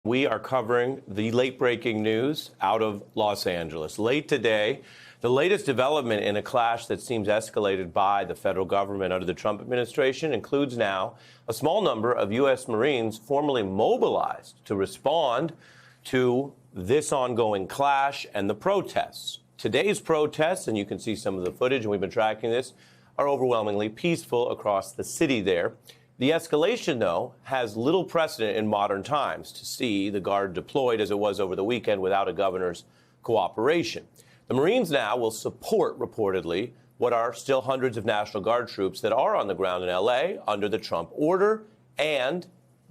We are covering the late-breaking news out of Los Angeles. Late today, the latest development in a clash that seems escalated by the federal government under the Trump administration includes now a small number of U.S. Marines formally mobilized to respond to this ongoing clash and the protests. Today's protests, and you can see some of the footage, and we've been tracking this, are overwhelmingly peaceful across the city there. The escalation, though, has little precedent in modern times to see the Guard deployed as it was over the weekend without a governor's cooperation. The Marines now will support, reportedly, what are still hundreds of National Guard troops that are on the ground in L.A. under the Trump order and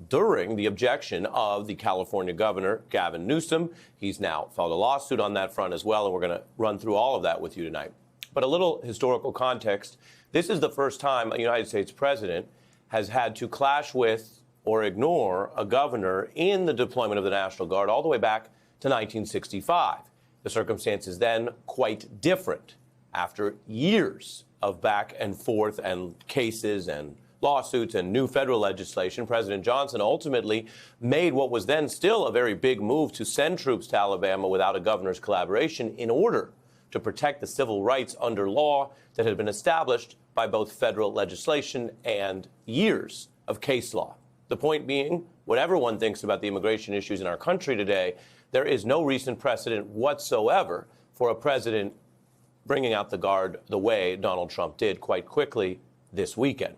during the objection of the California governor, Gavin Newsom. He's now filed a lawsuit on that front as well, and we're going to run through all of that with you tonight. But a little historical context. This is the first time a United States president has had to clash with or ignore a governor in the deployment of the National Guard all the way back to 1965. The circumstances then quite different after years of back and forth and cases and lawsuits and new federal legislation. President Johnson ultimately made what was then still a very big move to send troops to Alabama without a governor's collaboration in order to protect the civil rights under law that had been established by both federal legislation and years of case law. The point being, whatever one thinks about the immigration issues in our country today, there is no recent precedent whatsoever for a president bringing out the Guard the way Donald Trump did quite quickly this weekend.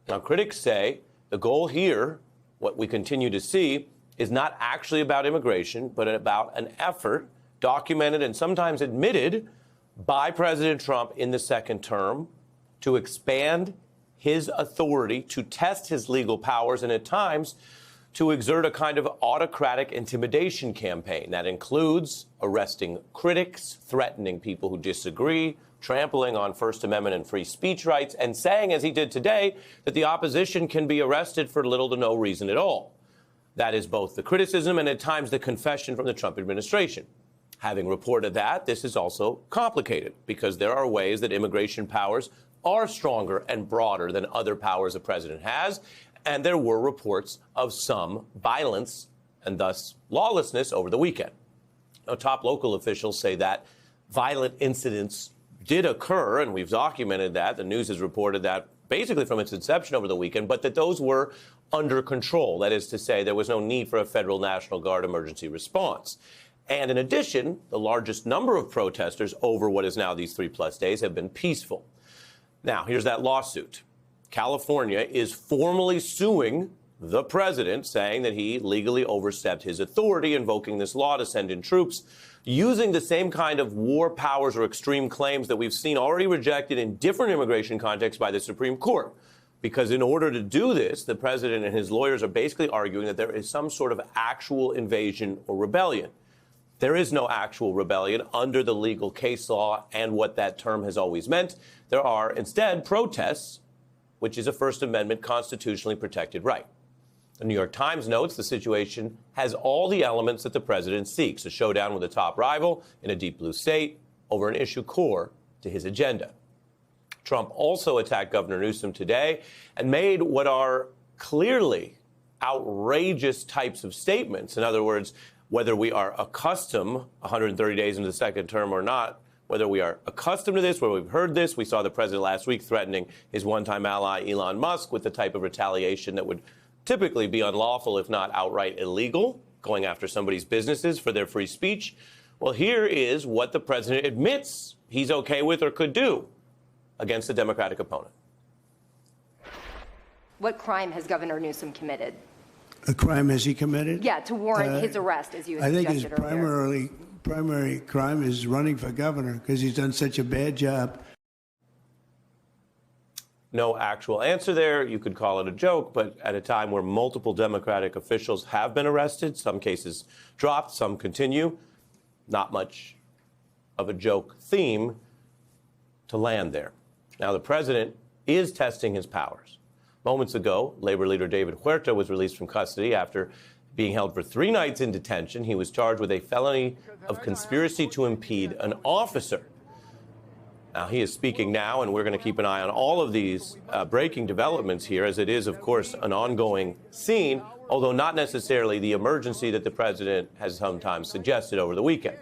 Now, critics say the goal here, what we continue to see, is not actually about immigration, but about an effort documented and sometimes admitted by President Trump in the second term to expand his authority, to test his legal powers, and at times to exert a kind of autocratic intimidation campaign that includes arresting critics, threatening people who disagree, trampling on First Amendment and free speech rights, and saying, as he did today, that the opposition can be arrested for little to no reason at all. That is both the criticism and at times the confession from the Trump administration. Having reported that, this is also complicated because there are ways that immigration powers are stronger and broader than other powers a president has, and there were reports of some violence and thus lawlessness over the weekend. Now, top local officials say that violent incidents did occur, and we've documented that. The news has reported that basically from its inception over the weekend, but that those were under control. That is to say, there was no need for a federal National Guard emergency response. And in addition, the largest number of protesters over what is now these 3+ days have been peaceful. Now, here's that lawsuit. California is formally suing the president, saying that he legally overstepped his authority, invoking this law to send in troops, using the same kind of war powers or extreme claims that we've seen already rejected in different immigration contexts by the Supreme Court. Because in order to do this, the president and his lawyers are basically arguing that there is some sort of actual invasion or rebellion. There is no actual rebellion under the legal case law and what that term has always meant. There are instead protests, which is a First Amendment constitutionally protected right. The New York Times notes the situation has all the elements that the president seeks, a showdown with a top rival in a deep blue state over an issue core to his agenda. Trump also attacked Governor Newsom today and made what are clearly outrageous types of statements. In other words, whether we are accustomed 130 days into the second term or not, whether we are accustomed to this, whether we've heard this. We saw the president last week threatening his one-time ally, Elon Musk, with the type of retaliation that would typically be unlawful, if not outright illegal, going after somebody's businesses for their free speech. Well, here is what the president admits he's okay with or could do against a Democratic opponent. What crime has Governor Newsom committed? A crime has he committed? Yeah, to warrant his arrest, as you had I think his suggested earlier. primary crime is running for governor because he's done such a bad job. No actual answer there. You could call it a joke, but at a time where multiple Democratic officials have been arrested, some cases dropped, some continue, not much of a joke theme to land there. Now, the president is testing his powers. Moments ago, labor leader David Huerta was released from custody after being held for 3 nights in detention. He was charged with a felony of conspiracy to impede an officer. He is speaking now, and we're going to keep an eye on all of these breaking developments here, as it is, of course, an ongoing scene, although not necessarily the emergency that the president has sometimes suggested over the weekend.